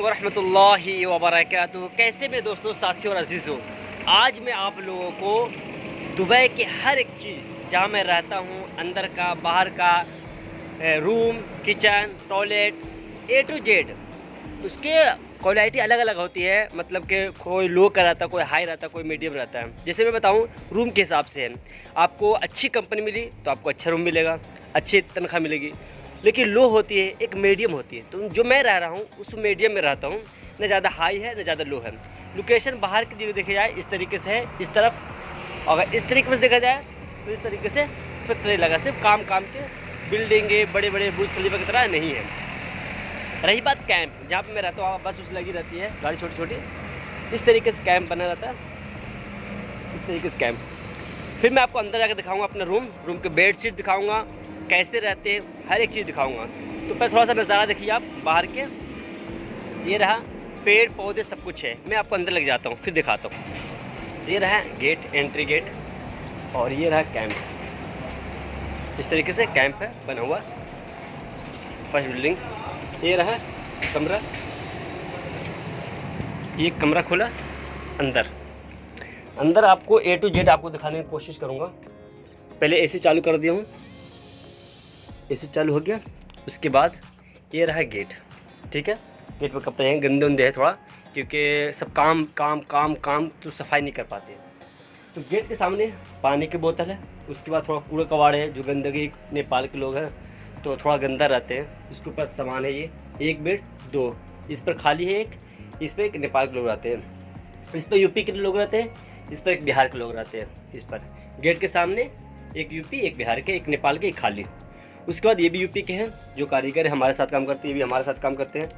वरहमतुल्लाहि वबरकातुहू। कैसे में दोस्तों, साथियों और अजीज़ों, आज मैं आप लोगों को दुबई की हर एक चीज़ जहाँ मैं रहता हूँ, अंदर का बाहर का, room, kitchen, toilet, A to Z, उसके क्वालिटी अलग अलग होती है। मतलब कि कोई लो का रहता है, कोई हाई रहता है, कोई मीडियम रहता है। जैसे मैं बताऊं, रूम के हिसाब से है। आपको अच्छी कंपनी मिली तो आपको अच्छा रूम मिलेगा, अच्छी तनख्वाह मिलेगी। लेकिन लो होती है, एक मीडियम होती है। तो जो मैं रह रहा हूँ उस मीडियम में रहता हूँ, न ज़्यादा हाई है न ज़्यादा लो है। लोकेशन बाहर की जगह देखी जाए इस तरीके से है, इस तरफ। अगर इस तरीके से देखा जाए तो इस तरीके से फिर नहीं लगा, सिर्फ काम के बिल्डिंगे बड़े बड़े बुर्ज खलीफा की तरह नहीं है। रही बात कैंप, जहाँ पे मैं रहता हूँ बस उस लगी रहती है, गाड़ी छोटी छोटी, इस तरीके से कैंप बना रहता है, इस तरीके से कैंप। फिर मैं आपको अंदर जाकर दिखाऊंगा अपना रूम के बेडशीट दिखाऊंगा, कैसे रहते हैं, हर एक चीज़ दिखाऊंगा। तो पहले थोड़ा सा नज़ारा देखिए आप बाहर के। ये रहा पेड़ पौधे सब कुछ है। मैं आपको अंदर लग जाता हूँ फिर दिखाता हूँ। ये रहा गेट, एंट्री गेट, और ये रहा कैंप। इस तरीके से कैंप है बना हुआ, फर्स्ट बिल्डिंग। ये रहा कमरा, ये कमरा खुला। अंदर आपको A to Z आपको दिखाने की कोशिश करूँगा। पहले AC चालू कर दिया हूँ, AC चालू हो गया। उसके बाद ये रहा गेट, ठीक है। गेट पर कपड़े हैं, गंदे उंदे हैं थोड़ा, क्योंकि सब काम तो सफाई नहीं कर पाते। तो गेट के सामने पानी की बोतल है। उसके बाद थोड़ा कूड़ा कबाड़ है, जो गंदगी, नेपाल के लोग हैं तो थोड़ा गंदा रहते हैं। उसके ऊपर सामान है, ये एक बेड, दो, इस पर खाली है एक, इस पर एक नेपाल के लोग रहते हैं, इस पर यूपी के लोग रहते हैं, इस पर एक बिहार के लोग रहते हैं। इस पर गेट के सामने एक यूपी, एक बिहार के, एक नेपाल के, एक खाली। उसके बाद ये भी यूपी के हैं, जो कारीगर है हमारे साथ काम करते हैं, ये भी हमारे साथ काम करते हैं।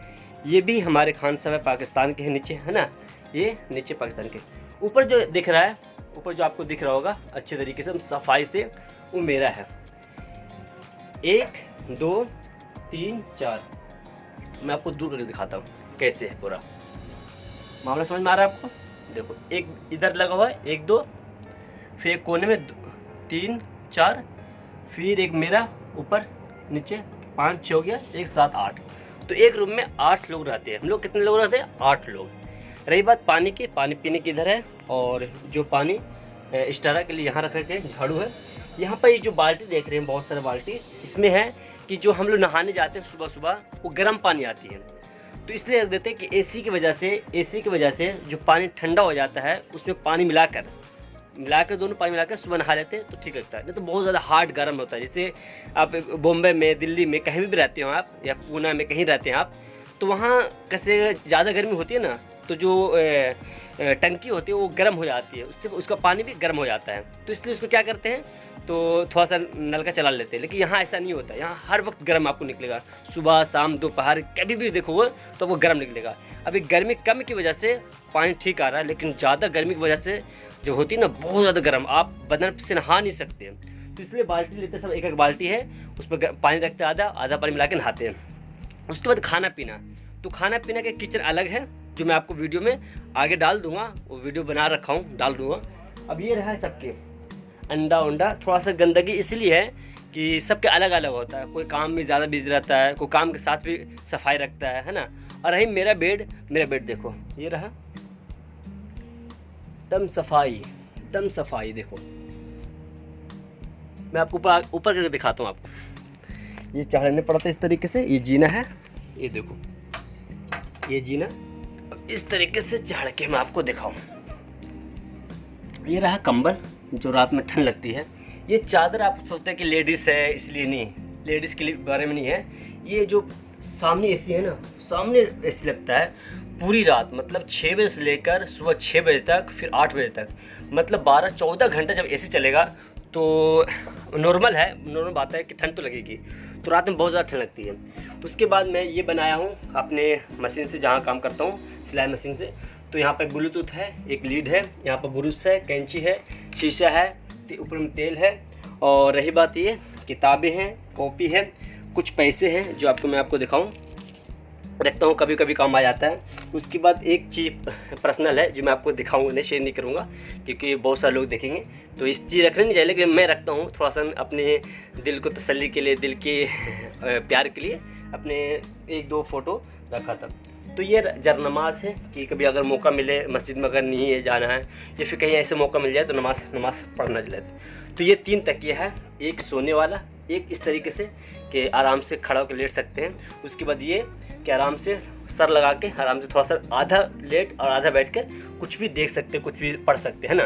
ये भी हमारे खान साहब है, पाकिस्तान के हैं, नीचे है ना, ये नीचे पाकिस्तान के। ऊपर जो दिख रहा है, ऊपर जो आपको दिख रहा होगा अच्छे तरीके से सफाई से, वो मेरा है। 1 2 3 4, मैं आपको दूर करके दिखाता हूँ कैसे है पूरा मामला। समझ में आ रहा है आपको? देखो, एक इधर लगा हुआ है, 1 2, फिर एक कोने में 3 4, फिर एक मेरा ऊपर नीचे 5 6 हो गया, 1 7 8। तो एक रूम में 8 लोग रहते हैं। हम लोग कितने लोग रहते हैं? 8 लोग। रही बात पानी की, पानी पीने की इधर है, और जो पानी स्टारा के लिए यहाँ रख के झाड़ू है। यहाँ पर ये जो बाल्टी देख रहे हैं, बहुत सारे बाल्टी, इसमें है कि जो हम लोग नहाने जाते हैं सुबह सुबह, वो गर्म पानी आती है। तो इसलिए रख देते हैं कि AC की वजह से जो पानी ठंडा हो जाता है, उसमें पानी मिलाकर दोनों पानी मिलाकर सुबह नहा लेते हैं तो ठीक लगता है। नहीं तो बहुत ज़्यादा हार्ड गर्म होता है। जैसे आप बॉम्बे में, दिल्ली में, कहीं भी रहते हो आप, या पूना में कहीं रहते हैं आप, तो वहाँ कैसे ज़्यादा गर्मी होती है ना, तो जो टंकी होती है वो गर्म हो जाती है, उससे उसका पानी भी गर्म हो जाता है। तो इसलिए उसको क्या करते हैं, तो थोड़ा सा नल का चला लेते हैं। लेकिन यहाँ ऐसा नहीं होता, यहाँ हर वक्त गर्म आपको निकलेगा, सुबह शाम दोपहर कभी भी देखो वो तो वो गर्म निकलेगा। अभी गर्मी कम की वजह से पानी ठीक आ रहा है, लेकिन ज़्यादा गर्मी की वजह से जो होती है ना, बहुत ज़्यादा गर्म, आप बदन से नहा नहीं सकते। तो इसलिए बाल्टी लेते, सब एक बाल्टी है, उस पर पानी रखते, आधा पानी मिला के नहाते हैं। उसके बाद खाना पीना, तो खाना पीना के किचन अलग है, जो मैं आपको वीडियो में आगे डाल दूंगा, वो वीडियो बना रखा हूँ, डाल दूंगा। अब ये रहा है सबके अंडा, थोड़ा सा गंदगी इसलिए है कि सबके अलग अलग होता है। कोई काम में ज़्यादा बिजी रहता है, कोई काम के साथ भी सफाई रखता है ना। और रही मेरा बेड देखो, ये रहा दम सफाई देखो। मैं आपको ऊपर करके दिखाता हूँ आपको। ये चढ़ने पड़ता है इस तरीके से, ये जीना है, ये देखो ये जीना। अब इस तरीके से चढ़ के मैं आपको दिखाऊँ। ये रहा कंबल, जो रात में ठंड लगती है। ये चादर आप सोचते हैं कि लेडीज़ है इसलिए, नहीं, लेडीज़ के लिए बारे में नहीं है। ये जो सामने AC है ना, सामने AC लगता है पूरी रात, मतलब 6 बजे से लेकर सुबह 6 बजे तक, फिर 8 बजे तक, मतलब 12-14 घंटे जब AC चलेगा तो नॉर्मल बात है कि ठंड तो लगेगी। तो रात में बहुत ज़्यादा ठंड लगती है। उसके बाद मैं ये बनाया हूँ अपने मशीन से, जहाँ काम करता हूँ सिलाई मशीन से। तो यहाँ पर ब्लूटूथ है, एक लीड है, यहाँ पर ब्रश है, कैंची है, शीशा है, ऊपर में तेल है। और रही बात ये, किताबें हैं, कॉपी है, कुछ पैसे हैं जो मैं आपको दिखाऊं। रखता हूँ, कभी कभी काम आ जाता है। उसके बाद एक चीज़ पर्सनल है जो मैं आपको दिखाऊंगा, नहीं शेयर नहीं करूँगा क्योंकि बहुत सारे लोग देखेंगे, तो इस चीज़ रखना नहीं चाहिए, लेकिन मैं रखता हूँ थोड़ा सा अपने दिल को तसल्ली के लिए, दिल के प्यार के लिए अपने 1-2 फ़ोटो रखा था। तो ये नमाज है कि कभी अगर मौका मिले मस्जिद में अगर नहीं है जाना है या फिर कहीं ऐसे मौका मिल जाए तो नमाज पढ़ना चले। तो ये 3 तकिया है, एक सोने वाला, एक इस तरीके से कि आराम से खड़ा होकर लेट सकते हैं, उसके बाद ये कि आराम से सर लगा के आराम से थोड़ा सा आधा लेट और आधा बैठ कर कुछ भी देख सकते हैं, कुछ भी पढ़ सकते हैं ना।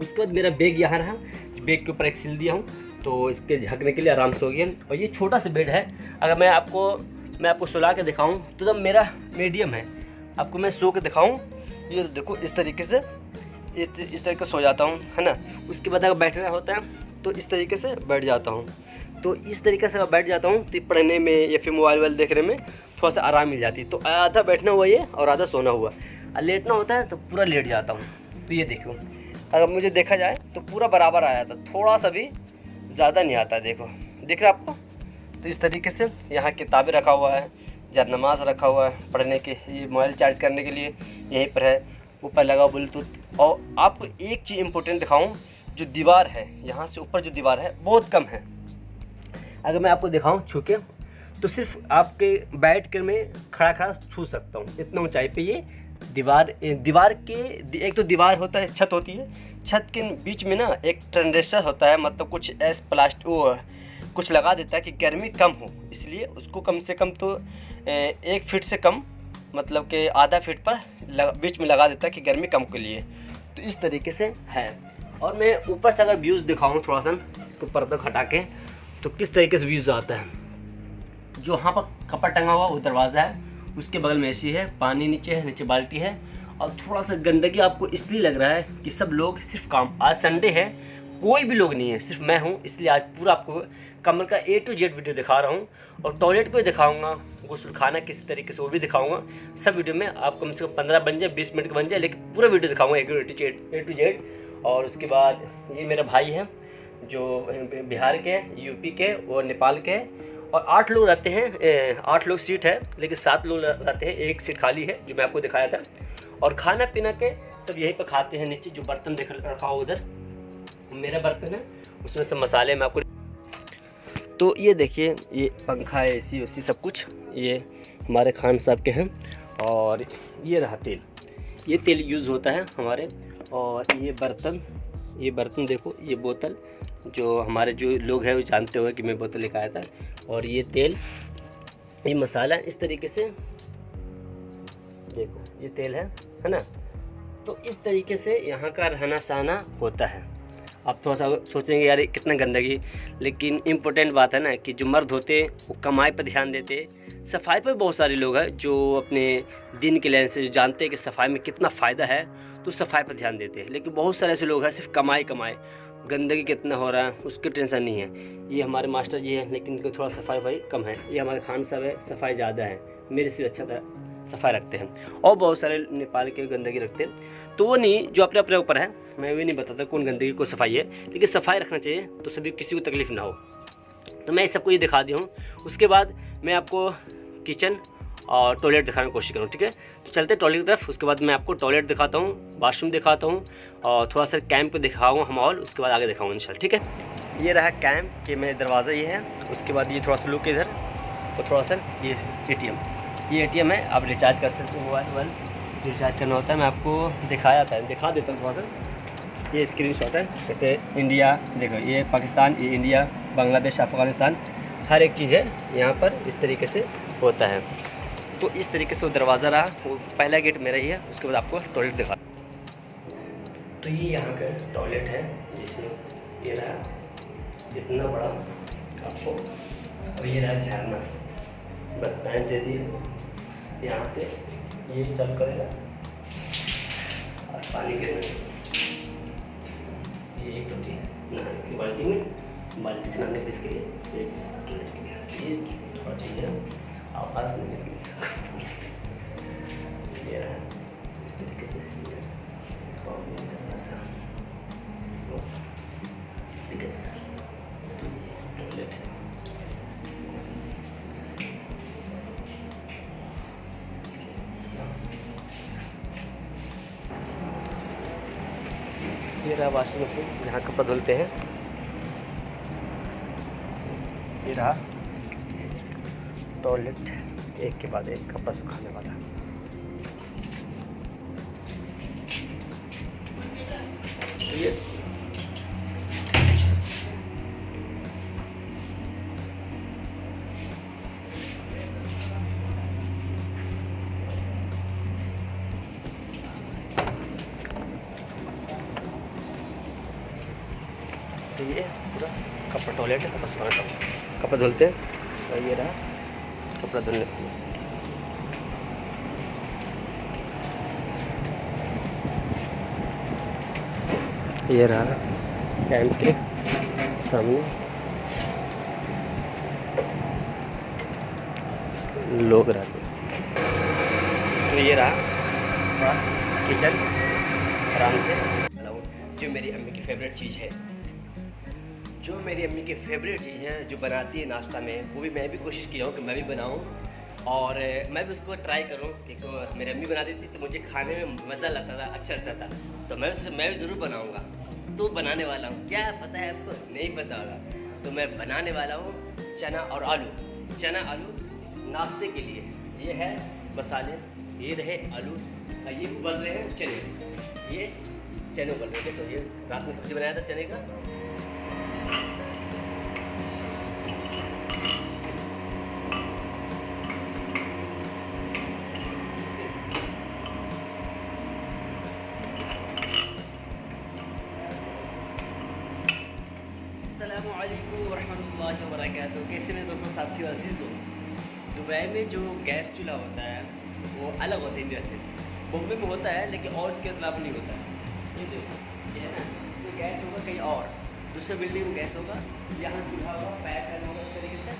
उसके बाद मेरा बैग यहाँ रहा, बैग के ऊपर एक सिल दिया हूँ तो इसके झकने के लिए आराम से हो गया। और ये छोटा सा बेड है, अगर मैं आपको सुला के दिखाऊं तो जब मेरा मीडियम है, आपको मैं सो के दिखाऊं, ये देखो इस तरीके से इस तरीके से सो जाता हूं, है ना। उसके बाद अगर बैठना होता है तो इस तरीके से बैठ जाता हूं, तो इस तरीके से बैठ जाता हूं तो पढ़ने में या फिर मोबाइल देखने में थोड़ा सा आराम मिल जाती है। तो आधा बैठना हुआ ये और आधा सोना हुआ, और लेटना होता है तो पूरा लेट जाता हूँ। तो ये देखो, अगर मुझे देखा जाए तो पूरा बराबर आया था, थोड़ा सा भी ज़्यादा नहीं आता, देखो दिख रहा है आपको। तो इस तरीके से यहाँ किताबें रखा हुआ है, नमाज रखा हुआ है पढ़ने के, ये मोबाइल चार्ज करने के लिए यहीं पर है, ऊपर लगा ब्लूटूथ। और आपको एक चीज़ इम्पोर्टेंट दिखाऊं, जो दीवार है यहाँ से ऊपर जो दीवार है बहुत कम है, अगर मैं आपको दिखाऊं छू के तो सिर्फ आपके बैठ कर मैं खड़ा छू सकता हूँ, इतना ऊंचाई पे ये दीवार के एक तो दीवार होता है, छत होती है, छत के बीच में ना एक ट्रांजिस्टर होता है, मतलब कुछ ऐसे प्लास्टिक वो कुछ लगा देता है कि गर्मी कम हो, इसलिए उसको कम से कम तो 1 फीट से कम, मतलब कि आधा फीट पर बीच में लगा देता है कि गर्मी कम के लिए। तो इस तरीके से है। और मैं ऊपर से अगर व्यूज़ दिखाऊँ थोड़ा सा, इसको पर्दा हटा के, तो किस तरीके से व्यूज़ आता है। जो वहाँ पर कपड़ा टंगा हुआ वो दरवाज़ा है, उसके बगल में एसी है, पानी नीचे है, नीचे बाल्टी है, और थोड़ा सा गंदगी आपको इसलिए लग रहा है कि सब लोग सिर्फ काम, आज संडे है कोई भी लोग नहीं है, सिर्फ मैं हूँ, इसलिए आज पूरा आपको कमर का A to Z वीडियो दिखा रहा हूँ। और टॉयलेट पे दिखाऊंगा, गुस्ल खाना किस तरीके से वो भी दिखाऊंगा। सब वीडियो में आप कम से कम 15 बन जाए, 20 मिनट का बन जाए, लेकिन पूरा वीडियो दिखाऊंगा A to Z। और उसके बाद ये मेरा भाई है जो बिहार के, यूपी के और नेपाल के, और 8 लोग रहते हैं, 8 लोग सीट है लेकिन 7 लोग रहते हैं, एक सीट खाली है जो मैं आपको दिखाया था। और खाना पीना के सब यहीं पर खाते हैं। नीचे जो बर्तन देख रखा हो उधर मेरा बर्तन है, उसमें सब मसाले मैं आपको। तो ये देखिए, ये पंखा है, एसी उसी सब कुछ ये हमारे खान साहब के हैं। और ये रहा तेल, ये तेल यूज़ होता है हमारे। और ये बर्तन देखो, ये बोतल, जो हमारे जो लोग हैं वो जानते हुए कि मैं बोतल लेकर आया था। और ये तेल, ये मसाला, इस तरीके से देखो ये तेल है ना। तो इस तरीके से यहाँ का रहना सहना होता है। आप थोड़ा सा सोचेंगे यार कितना गंदगी, लेकिन इम्पोर्टेंट बात है ना कि जो मर्द होते वो कमाई पर ध्यान देते, सफाई पर बहुत सारे लोग हैं जो अपने दिन के लेन से जानते हैं कि सफाई में कितना फ़ायदा है, तो सफाई पर ध्यान देते हैं। लेकिन बहुत सारे ऐसे लोग हैं सिर्फ कमाई, गंदगी कितना हो रहा है उसकी टेंशन नहीं है। ये हमारे मास्टर जी हैं लेकिन इनको थोड़ा सफाई कम है। ये हमारे खान साहब है, सफाई ज़्यादा है, मेरे से अच्छा सफाई रखते हैं। और बहुत सारे नेपाल के गंदगी रखते हैं, तो वो नहीं, जो अपने अपने ऊपर है। मैं भी नहीं बताता कौन गंदगी को सफाई है, लेकिन सफाई रखना चाहिए तो सभी किसी को तकलीफ़ ना हो। तो मैं इस सबको ये दिखा दी हूँ। उसके बाद मैं आपको किचन और टॉयलेट दिखाने की कोशिश करूँ, ठीक है। तो चलते टॉयलेट की तरफ। उसके बाद मैं आपको टॉयलेट दिखाता हूँ, वाशरूम दिखाता हूँ, और थोड़ा सा कैंप दिखाऊँगा माहौल, उसके बाद आगे दिखाऊँगा इंशाल्लाह, ठीक है। ये रहा कैंप के मेरे दरवाज़ा ये है। उसके बाद ये थोड़ा सा लुक इधर, तो थोड़ा सा ये ATM है, आप रिचार्ज कर सकते हो मोबाइल रिचार्ज करना होता है। मैं आपको दिखा देता हूँ थोड़ा सा। ये स्क्रीनशॉट है, जैसे इंडिया देखो, ये पाकिस्तान, ये इंडिया, बांग्लादेश, अफ़गानिस्तान, हर एक चीज़ है यहाँ पर इस तरीके से होता है। तो इस तरीके से वो दरवाज़ा रहा, वो पहला गेट मेरा ही है। उसके बाद आपको टॉयलेट दिखा। तो ये यहाँ का टॉयलेट है, जिसमें ये रहा इतना बड़ा आपको। अब ये रहा झरना, बस पैंट दे दी यहाँ से, ये चालू करेगा और पानी गिरने। ये एक टोटी नहाने की बाल्टी से नहाने के इसके लिए एक टॉयलेट के लिए, ये थोड़ा चाहिए आवाज़ नहीं। ये रहा इस तरीके से, ठीक है। तो ये टॉयलेट है, ये रहा वॉशिंग मशीन, यहाँ कपड़ा धुलते हैं। ये रहा टॉयलेट, एक के बाद एक कपड़ा सुखाने वाला। ये तो ये पूरा कपड़ा टॉयलेट है, कपड़ा सुखाना, कपड़ा धुलते हैं। और ये रहा कपड़ा धुलने, ये रहा कैंप के सामने लोग रहते हैं। तो ये रहा किचन, आराम से जो मेरी अम्मी की फेवरेट चीज़ है, जो मेरी अम्मी की फेवरेट चीज़ है जो बनाती है नाश्ता में, वो भी मैं भी कोशिश किया हूँ कि मैं भी बनाऊँ और मैं भी उसको ट्राई करूँ। क्योंकि मेरी अम्मी बनाती थी तो मुझे खाने में मज़ा लगता था, अच्छा लगता था, तो मैं भी ज़रूर बनाऊँगा। तो बनाने वाला हूँ, क्या पता है आपको, नहीं पता होगा, तो मैं बनाने वाला हूँ चना और आलू। चना आलू नाश्ते के लिए, ये है मसाले, ये रहे आलू, ये उबल रहे हैं चने, ये चने उबल रहे थे। तो ये रात में सब्ज़ी बनाया था चने का। अस्सलामुअलैकुम वरहमतुल्लाहि वबरकातुहू। कैसे मेरे दोस्तों, साथियों, अज़ीज़ों, दुबई में जो गैस चूल्हा होता है वो अलग होता है इंडिया से। बॉम्बे में होता है लेकिन और इसके खिलाफ नहीं होता है। ये देखो, ये है ना, इसमें गैस होगा कहीं और, दूसरे बिल्डिंग में गैस होगा, यहाँ चूल्हा होगा, पैक होगा इस तरीके से।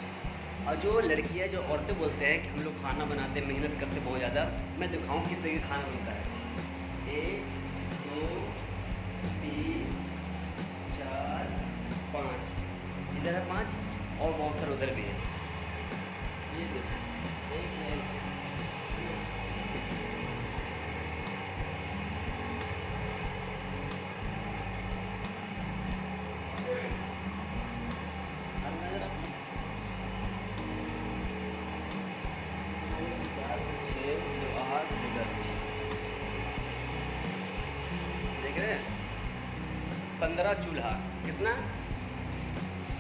और जो लड़कियाँ, जो औरतें बोलते हैं कि हम लोग खाना बनाते हैं, मेहनत करते बहुत ज़्यादा, मैं दिखाऊँ किस तरीके खाना बनता है। 1 2 3 4 5, इधर है 5 और बहुत सारे उधर भी है। ये देखो, देख रहे हैं 15 चूल्हा, कितना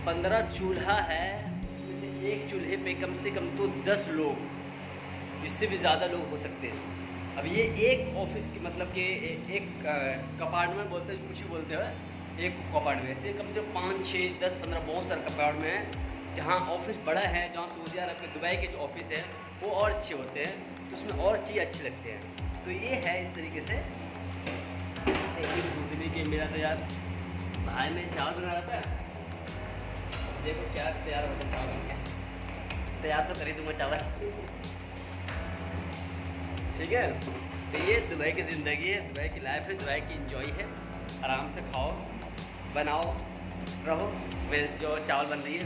15 चूल्हा है। इसमें से एक चूल्हे पे कम से कम तो 10 लोग, इससे भी ज़्यादा लोग हो सकते हैं। अब ये एक ऑफिस की मतलब कि एक कंपार्टमेंट बोलते हैं, कुछ ही बोलते हैं, एक कंपार्टमेंट से कम से कम 5 6 10 15 बहुत सारे कंपार्टमेंट हैं। जहाँ ऑफिस बड़ा है, जहाँ सऊदी अरब में दुबई के जो ऑफिस है वो और अच्छे होते हैं, तो उसमें और चीज़ अच्छे लगते हैं। तो ये है इस तरीके से। दूसरी के मेरा तो यार भाई में चावल बना रहा था, देखो क्या तैयार होता है चावल के, तैयार तो करी दूँगा चावल, ठीक है। तो ये दुबई की ज़िंदगी है, दुबई की लाइफ है, दुबई की इंजॉय है। आराम से खाओ, बनाओ, रहो। मैं जो चावल बन रही है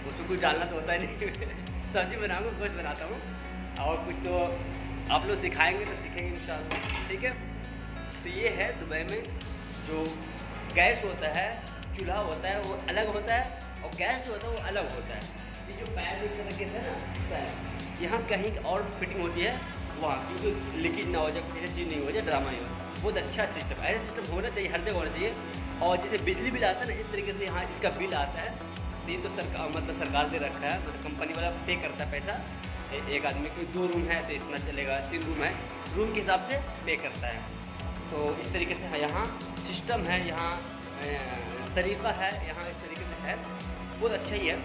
उसमें कुछ डालना तो होता ही नहीं सब्ज़ी बनाऊँगा, गोश्त बनाता हूँ, और कुछ तो आप लोग सिखाएंगे तो सीखेंगे इंशाल्लाह, ठीक है। तो ये है दुबई में जो गैस होता है, चूल्हा होता है वो अलग होता है, और गैस जो होता है वो अलग होता है। ये जो पैर इस तरह के है ना, पैर यहाँ कहीं और फिटिंग होती है वहाँ, क्योंकि लीकेज ना हो जाए, कुछ ऐसी चीज़ नहीं हो जाए, ड्रामा नहीं हो। बहुत अच्छा सिस्टम, ऐसा सिस्टम होना चाहिए, हर जगह होना चाहिए। और जैसे बिजली बिल आता है ना, इस तरीके से यहाँ इसका बिल आता है। तो ये तो सरकार, मतलब सरकार दे रखा है, मतलब कंपनी वाला पे करता है पैसा। एक आदमी को 2 रूम है तो इतना चलेगा, 3 रूम है, रूम के हिसाब से पे करता है। तो इस तरीके से यहाँ सिस्टम है, यहाँ तरीक़ा है, यहाँ इस तरीके से है, बहुत अच्छा ही है।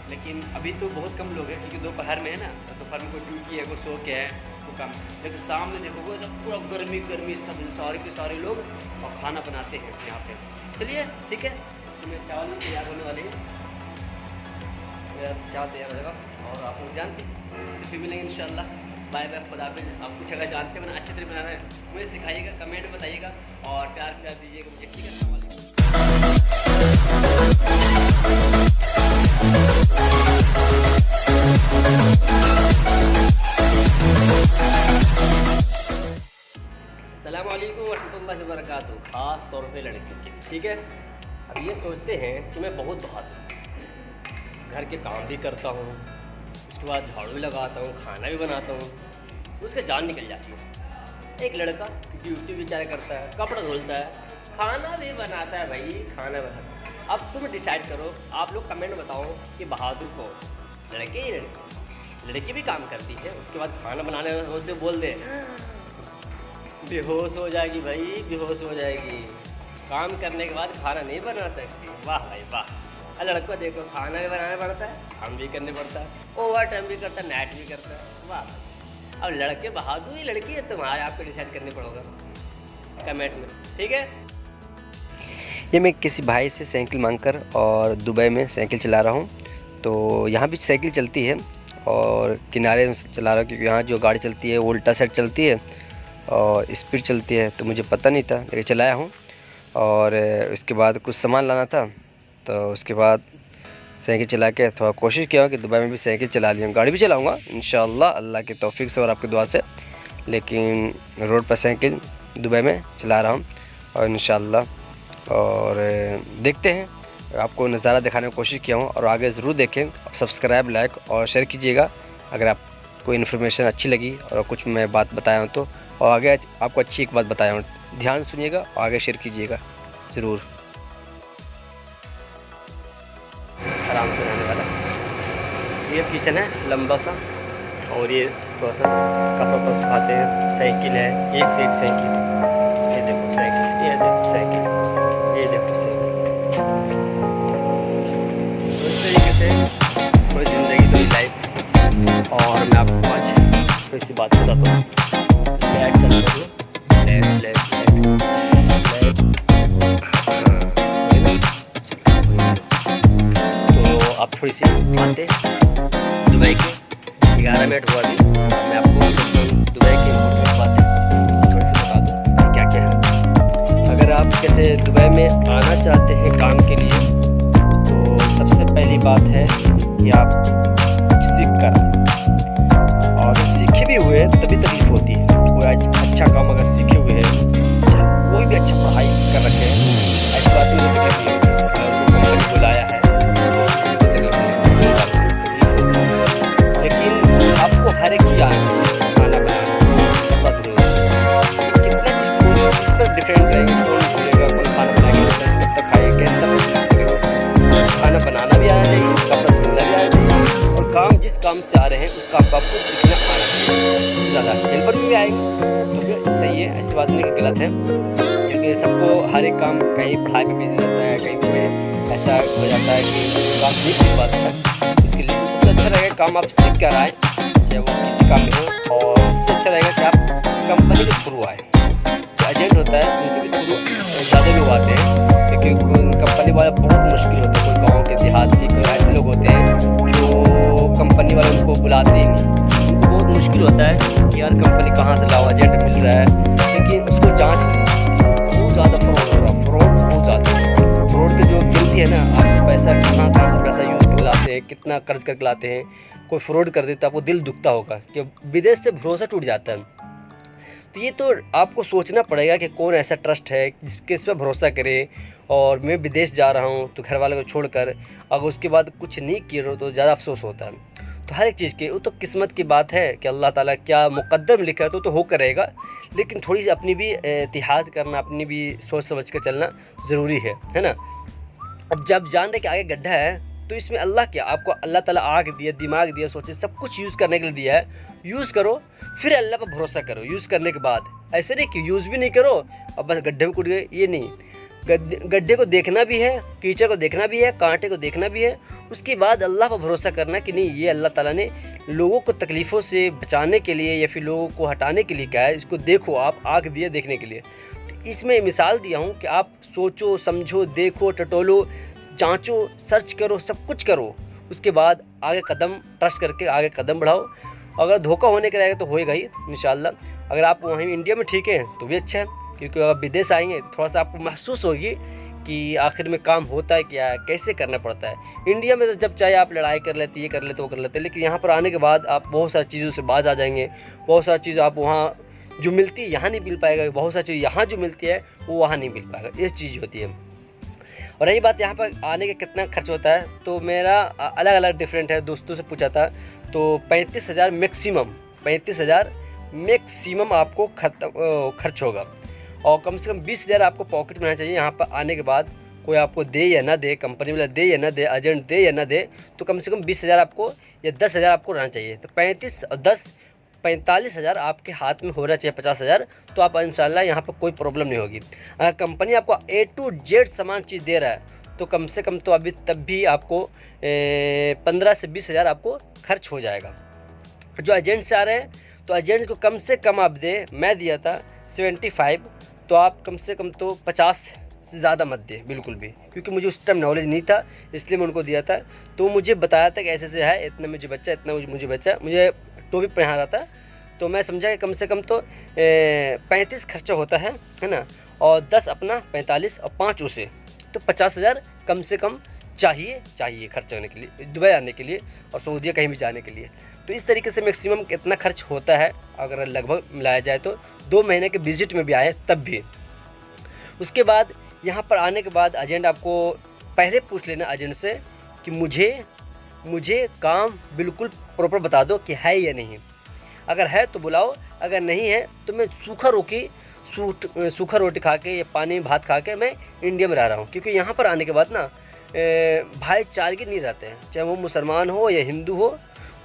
लेकिन अभी तो बहुत कम लोग हैं, क्योंकि दोपहर में है ना, तो दोपहर में कोई ड्यूटी है, कोई सो के है, वो कम। लेकिन सामने देखोगे तो पूरा गर्मी सब सारे के सारे लोग और खाना बनाते हैं यहाँ पे। चलिए ठीक है, तो मेरे चावल तैयार होने वाले हैं, मेरा चावल तैयार हो जाएगा और आप लोग जानते हैं, फिर मिलेंगे इंशाल्लाह। बाय बाय, खुदा हाफिज़। आप कुछ अगर जानते हो ना अच्छी तरह बनाना है, मुझे सिखाइएगा, कमेंट में बताइएगा और प्यार दीजिएगा मुझे, ठीक है। अस्सलामुअलैकुम वरहमतुल्लाहि वबरकातुहू। ख़ास 700 रुपये लड़की के, ठीक है। अब ये सोचते हैं कि मैं बहुत बहादुर, घर के काम भी करता हूँ, उसके बाद झाड़ू भी लगाता हूँ, खाना भी बनाता हूँ, उसके जान निकल जाती है। एक लड़का ड्यूटी बेचारा करता है, कपड़ा धुलता है, खाना भी बनाता है, भाई खाना बनाता है। अब तुम डिसाइड करो, आप लोग कमेंट में बताओ कि बहादुर को लड़के ही लड़की। लड़की भी काम करती है, उसके बाद खाना बनाने होते बोल दे, बेहोश हो जाएगी भाई, बेहोश हो जाएगी। काम करने के बाद खाना नहीं बना सकती, वाह भाई वाह। लड़का देखो, खाना भी बनाना पड़ता है, काम भी करने पड़ता है, ओवर टाइम भी करता है, नाइट भी करता है, वाह। अब लड़के बहादुर ही लड़की है, तुम्हारे आपको डिसाइड करने पड़ेगा कमेंट में, ठीक है। ये मैं किसी भाई से साइकिल मांगकर और दुबई में साइकिल चला रहा हूँ। तो यहाँ भी साइकिल चलती है और किनारे में चला रहा हूँ, क्योंकि यहाँ जो गाड़ी चलती है वो उल्टा साइड चलती है और स्पीड चलती है, तो मुझे पता नहीं था, लेकिन चलाया हूँ। और उसके बाद कुछ सामान लाना था, तो उसके बाद साइकिल चला के थोड़ा कोशिश किया कि दुबई में भी साइकिल चला लिया। गाड़ी भी चलाऊँगा इंशाअल्लाह, अल्लाह के तौफीक से और आपकी दुआ से। लेकिन रोड पर साइकिल दुबई में चला रहा हूँ और इंशाअल्लाह, और देखते हैं, आपको नज़ारा दिखाने की कोशिश किया हूँ। और आगे ज़रूर देखें, सब्सक्राइब, लाइक और शेयर कीजिएगा अगर आप कोई इन्फॉर्मेशन अच्छी लगी और कुछ मैं बात बताया हूँ तो। और आगे आपको अच्छी एक बात बताया हूँ, ध्यान सुनिएगा और आगे शेयर कीजिएगा ज़रूर। आराम से रहने वाला ये किचन है लंबा सा, और ये थोड़ा सा कपड़ा पर सुखाते हैं। साइकिल है, एक से एक साइकिल, ये देखो साइकिल, ये देखो साइकिल, ये देखो साइकिल। इस तरीके से कोई ज़िंदगी तो लाइफ। और मैं आपको आज थोड़ी सी बात बताता हूँ। लाइट चालू कर लो, लाइट लाइट लाइट लाइट। तो आप थोड़ी सी बातें दुबई के 11 मिनट हुआ भी, मैं आपको दुबई की बातें थोड़ी सी बता दूँ क्या क्या है। अगर आप कैसे दुबई में आना चाहते हैं काम के लिए, तो सबसे पहली बात है कि आप कुछ सीख कर, और सीखे भी हुए तभी तकलीफ होती है। कोई अच्छा काम अगर सीखे हुए हैं, चाहे कोई भी अच्छा पढ़ाई कर रखे हैं, ऐसी बात नहीं तकलीफ नहीं होगी। अगर कोई कंपनी बुलाया है, लेकिन आपको हर एक चीज़ आनी चाहिए। खाना बनाना, कपड़ा धोना, कितना चीज़ इस पर डिफरेंट रहेगा। कौन बोलेगा कौन खाना बनाएगा, कब तक खाएगा, खाना बनाना भी आना चाहिए, कपड़ा धोना भी आना चाहिए, और काम जिस काम से आ रहे हैं उस काम को आपको सीखना आना चाहिए। ज़्यादा हेल्पर भी आएगा तो भी सही है, ऐसी बात नहीं कि गलत है, क्योंकि सबको हर एक काम, कहीं पढ़ाई में बिजी रहता है, कहीं कोई ऐसा हो जाता है कि काम नहीं सीख पाता है। इसके लिए सबसे अच्छा रहेगा काम आप सीख कर आए, चाहे वो किसी काम में हो। और उससे अच्छा रहेगा कि आप कंपनी के थ्रू आए। जो एजेंट होता है उनके भी थ्रू ज़्यादा लोग आते हैं, क्योंकि कंपनी वाला बहुत मुश्किल होता है। कोई गाँव के देहात के कोई ऐसे लोग होते हैं जो कंपनी वाले उनको बुलाते ही नहीं। उनको बहुत मुश्किल होता है कि यार कंपनी कहाँ से लाओ, एजेंट मिल रहा है, लेकिन उसको जांच बहुत ज़्यादा फ्रॉड हो रहा है, फ्रॉड बहुत ज़्यादा। फ्रॉड की जो गिनती है ना, आप पैसा कहाँ से पैसा यूज़ कर लाते हैं, कितना कर्ज करके लाते हैं, कोई फ्रॉड कर देता है, आपको दिल दुखता होगा कि विदेश से भरोसा टूट जाता है। तो ये तो आपको सोचना पड़ेगा कि कौन ऐसा ट्रस्ट है किस पर भरोसा करे। और मैं विदेश जा रहा हूँ तो घर वाले को छोड़कर, अगर उसके बाद कुछ नहीं किया तो ज़्यादा अफसोस होता है। तो हर एक चीज़ की वो तो किस्मत की बात है कि अल्लाह ताला क्या मुक़द्दर लिखा है तो होकर रहेगा। लेकिन थोड़ी सी अपनी भी एहतियात करना, अपनी भी सोच समझ कर चलना ज़रूरी है ना। अब जब जान रहे कि आगे गड्ढा है, तो इसमें अल्लाह क्या, आपको अल्लाह ताला आँख दिया, दिमाग दिया, सोचे सब कुछ यूज़ करने के लिए दिया है। यूज़ करो, फिर अल्लाह पर भरोसा करो यूज़ करने के बाद। ऐसे नहीं कि यूज़ भी नहीं करो और बस गड्ढे में कूद गए, ये नहीं। गड्ढे को देखना भी है, कीचड़ को देखना भी है, कांटे को देखना भी है, उसके बाद अल्लाह पर भरोसा करना कि नहीं, ये अल्लाह ताला ने लोगों को तकलीफ़ों से बचाने के लिए या फिर लोगों को हटाने के लिए क्या है, इसको देखो, आप आँख दिया देखने के लिए। तो इसमें मिसाल दिया हूँ कि आप सोचो, समझो, देखो, टटोलो, जांचो, सर्च करो, सब कुछ करो, उसके बाद आगे कदम ट्रस्ट करके आगे कदम बढ़ाओ। अगर धोखा होने का रहेगा तो होएगा ही इंशाल्लाह। अगर आप वहीं इंडिया में ठीक है तो भी अच्छा है, क्योंकि अगर विदेश आएंगे तो थोड़ा सा आपको महसूस होगी कि आखिर में काम होता है क्या है, कैसे करना पड़ता है। इंडिया में तो जब चाहे आप लड़ाई कर लेते, ये कर लेते, वो कर लेते, लेकिन यहाँ पर आने के बाद आप बहुत सारी चीज़ों से बाज आ जाएंगे। बहुत सारी चीज़ आप वहाँ जो मिलती है यहाँ नहीं मिल पाएगा, बहुत सारी चीज़ यहाँ जो मिलती है वो वहाँ नहीं मिल पाएगा, ये चीज़ होती है। और रही बात यहाँ पर आने का कितना खर्च होता है, तो मेरा अलग अलग डिफरेंट है, दोस्तों से पूछा था तो 35,000 मैक्सिमम, 35,000 मैक्सिमम आपको खर्च होगा। और कम से कम 20,000 आपको पॉकेट में रहना चाहिए। यहाँ पर आने के बाद कोई आपको दे या ना दे, कंपनी वाला दे या ना दे, एजेंट दे या ना दे, तो कम से कम 20,000 आपको या 10,000 आपको रहना चाहिए। तो 35 और 10 45,000 आपके हाथ में होना चाहिए, 50,000, तो आप इंशाल्लाह यहाँ पर कोई प्रॉब्लम नहीं होगी। अगर कंपनी आपको A to Z सामान चीज़ दे रहा है तो कम से कम तो अभी तब भी आपको 15 से 20,000 आपको खर्च हो जाएगा। जो एजेंट से आ रहे हैं तो एजेंट को कम से कम आप दे, मैं दिया था 75, तो आप कम से कम तो 50 से ज़्यादा मत दे बिल्कुल भी, क्योंकि मुझे उस टाइम नॉलेज नहीं था, इसलिए मैं उनको दिया था। तो मुझे बताया था कि ऐसे से है, इतना मुझे बच्चा, इतना मुझे बच्चा, मुझे टोपी पहना रहा था, तो मैं समझा कि कम से कम तो 35 खर्चा होता है ना, और 10 अपना 45 और 5 उसे, तो 50,000 कम से कम चाहिए खर्च करने के लिए, दुबई आने के लिए और सऊदीया कहीं भी जाने के लिए। तो इस तरीके से मैक्सिमम कितना खर्च होता है अगर लगभग मिलाया जाए तो 2 महीने के विजिट में भी आए तब भी। उसके बाद यहाँ पर आने के बाद एजेंट आपको पहले पूछ लेना एजेंट से कि मुझे काम बिल्कुल प्रॉपर बता दो कि है या नहीं। अगर है तो बुलाओ, अगर नहीं है तो मैं सूखा रोटी खा के या पानी भात खा के मैं इंडिया में रह रहा हूँ। क्योंकि यहाँ पर आने के बाद ना भाईचारे नहीं रहते हैं, चाहे वो मुसलमान हो या हिंदू हो,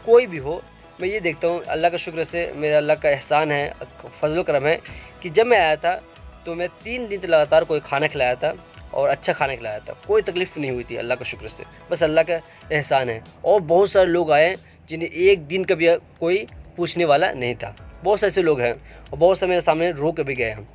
कोई भी हो। मैं ये देखता हूँ, अल्लाह का शुक्र से, मेरा अल्लाह का एहसान है, फजल करम है कि जब मैं आया था तो मैं 3 दिन लगातार कोई खाना खिलाया था और अच्छा खाना खिलाया था, कोई तकलीफ़ नहीं हुई थी अल्लाह का शुक्र से, बस अल्लाह का एहसान है। और बहुत सारे लोग आए जिन्हें एक दिन का भी कोई पूछने वाला नहीं था, बहुत से ऐसे लोग हैं, और बहुत से मेरे सामने रो के भी गए हैं।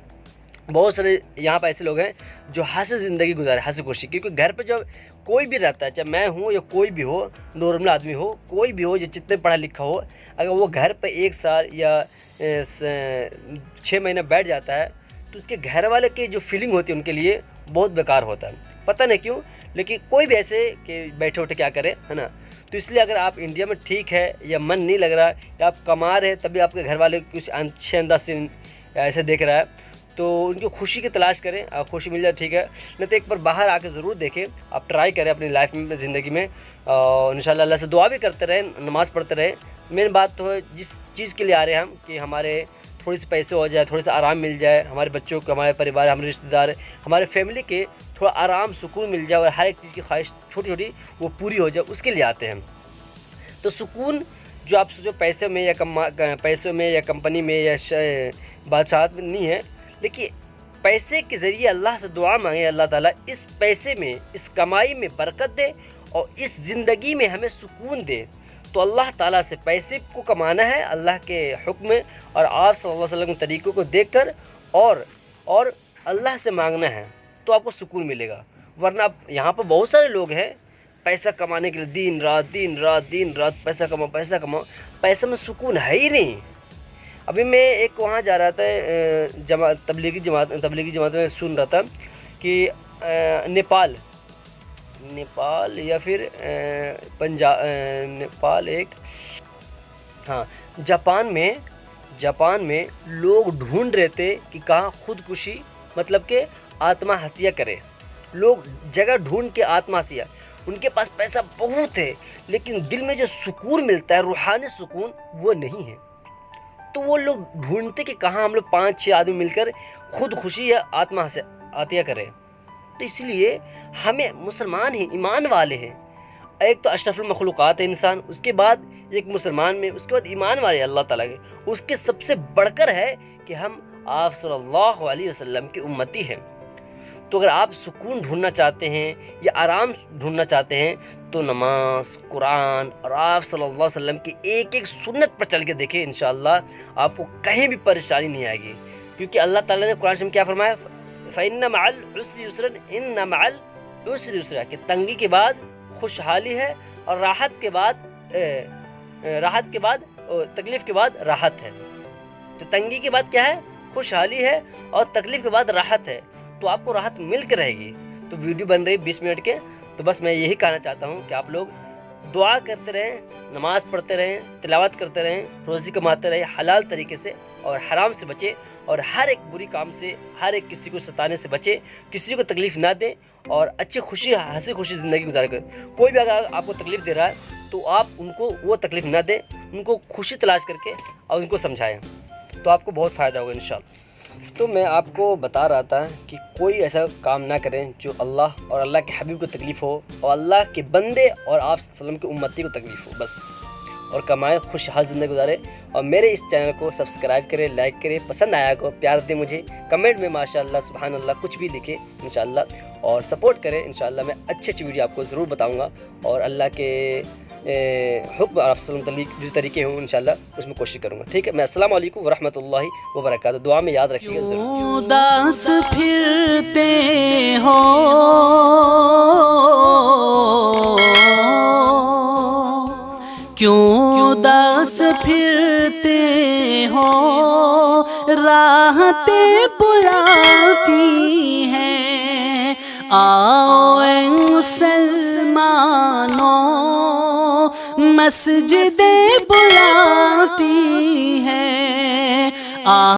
बहुत सारे यहाँ पर ऐसे लोग हैं जो हंसी ज़िंदगी गुजारे, हंसी खुशी, क्योंकि घर पर जब कोई भी रहता है, चाहे मैं हूँ या कोई भी हो, नॉर्मल आदमी हो, कोई भी हो जो जितने पढ़ा लिखा हो, अगर वो घर पर 1 साल या 6 महीने बैठ जाता है तो उसके घर वाले की जो फीलिंग होती है उनके लिए बहुत बेकार होता है, पता नहीं क्यों, लेकिन कोई भी ऐसे कि बैठे उठे क्या करे, है ना। तो इसलिए अगर आप इंडिया में ठीक है या मन नहीं लग रहा या आप कमा रहे हैं तभी आपके घर वाले कुछ अच्छे अंदाज से ऐसे देख रहा है, तो उनकी खुशी की तलाश करें, खुशी मिल जाए ठीक है, नहीं तो एक बार बाहर आके ज़रूर देखें, आप ट्राई करें अपनी लाइफ में, ज़िंदगी में, और इंशाल्लाह अल्लाह से दुआ भी करते रहें, नमाज़ पढ़ते रहें। मेन बात तो है जिस चीज़ के लिए आ रहे हैं हम कि हमारे थोड़ी सी पैसे हो जाए, थोड़ा सा आराम मिल जाए, हमारे बच्चों को, हमारे परिवार, हमारे रिश्तेदार, हमारे फैमिली के थोड़ा आराम सुकून मिल जाए और हर एक चीज़ की ख्वाहिश छोटी छोटी वो पूरी हो जाए, उसके लिए आते हैं। तो सुकून जो आप सोचो पैसे में या कंपनी में या बादशाहत में नहीं है, लेकिन पैसे के ज़रिए अल्लाह से दुआ मांगे, अल्लाह ताला इस पैसे में, इस कमाई में बरकत दे और इस ज़िंदगी में हमें सुकून दे। तो अल्लाह ताला से पैसे को कमाना है अल्लाह के हुक्म में और आप सल्लल्लाहु अलैहि वसल्लम के तरीक़ों को देखकर, और अल्लाह से मांगना है, तो आपको सुकून मिलेगा। वरना आप यहाँ पर बहुत सारे लोग हैं पैसा कमाने के लिए दिन रात पैसा कमाओ, पैसे में सुकून है ही नहीं। अभी मैं एक वहाँ जा रहा था, तबलीगी जमात में सुन रहा था कि नेपाल या फिर पंजाब, नेपाल एक, हाँ, जापान में लोग ढूंढ रहे थे कि कहाँ खुदकुशी मतलब कि आत्महत्या करे। लोग जगह ढूंढ के आत्महत्या, उनके पास पैसा बहुत है लेकिन दिल में जो सुकून मिलता है, रूहानी सुकून, वो नहीं है। तो वो लोग ढूंढते कि कहाँ हम लोग 5-6 आदमी मिलकर खुदकुशी या आत्महत्या करें। तो इसलिए हमें, मुसलमान हैं, ईमान वाले हैं, एक तो अशरफुल मखलूक़ात है इंसान, उसके बाद एक मुसलमान में, उसके बाद ईमान वाले अल्लाह ताला के, उसके सबसे बढ़कर है कि हम आप सल्लल्लाहु अलैहि वसल्लम की उम्मती हैं। तो अगर आप सुकून ढूंढना चाहते हैं या आराम ढूंढना चाहते हैं तो नमाज, कुरान और आप सल्लल्लाहु अलैहि वसल्लम की एक एक सुन्नत पर चल के देखें, इंशाअल्लाह आपको कहीं भी परेशानी नहीं आएगी। क्योंकि अल्लाह ताला ने कुरान में क्या फरमाया, फ़इन्न मअल उस्रि युस्रन इन्न मअल उस्रि युस्रा, कि तंगी के बाद खुशहाली है और राहत के बाद तकलीफ़ के बाद राहत है। तो तंगी के बाद क्या है, खुशहाली है, और तकलीफ़ के बाद राहत है। तो आपको राहत मिल के रहेगी। तो वीडियो बन रही 20 मिनट के, तो बस मैं यही कहना चाहता हूँ कि आप लोग दुआ करते रहें, नमाज़ पढ़ते रहें, तिलावत करते रहें, रोज़ी कमाते रहें हलाल तरीके से और हराम से बचें और हर एक बुरी काम से, हर एक किसी को सताने से बचें, किसी को तकलीफ़ ना दें और अच्छी खुशी हंसी खुशी ज़िंदगी गुजारा करें। कोई भी अगर आपको तकलीफ़ दे रहा है तो आप उनको वो तकलीफ़ ना दें, उनको खुशी तलाश करके और उनको समझाएं, तो आपको बहुत फ़ायदा होगा इंशाअल्लाह। तो मैं आपको बता रहा था कि कोई ऐसा काम ना करें जो अल्लाह और अल्लाह के हबीब को तकलीफ़ हो और अल्लाह के बंदे और आप सल्लम के उम्मती को तकलीफ़ हो बस, और कमाएं, खुशहाल ज़िंदगी गुजारें। और मेरे इस चैनल को सब्सक्राइब करें, लाइक करें, पसंद आया को प्यार दें, मुझे कमेंट में माशाअल्लाह सुभान अल्लाह कुछ भी लिखें इंशाअल्लाह, और सपोर्ट करें इंशाअल्लाह। मैं अच्छी अच्छी वीडियो आपको ज़रूर बताऊँगा और अल्लाह के हुक्म और जो तरीके हों इंशाअल्लाह उसमें कोशिश करूँगा। ठीक है, मैं अस्सलाम वालेकुम व रहमतुल्लाहि व बरकातहू। दुआ में याद रखिएगा ज़रूर। उदास फिरते हो क्यों उदास फिरते हो, राहतें बुलाती हैं। आओ ऐ मुसलमानों, मस्जिदें बुलाती हैं।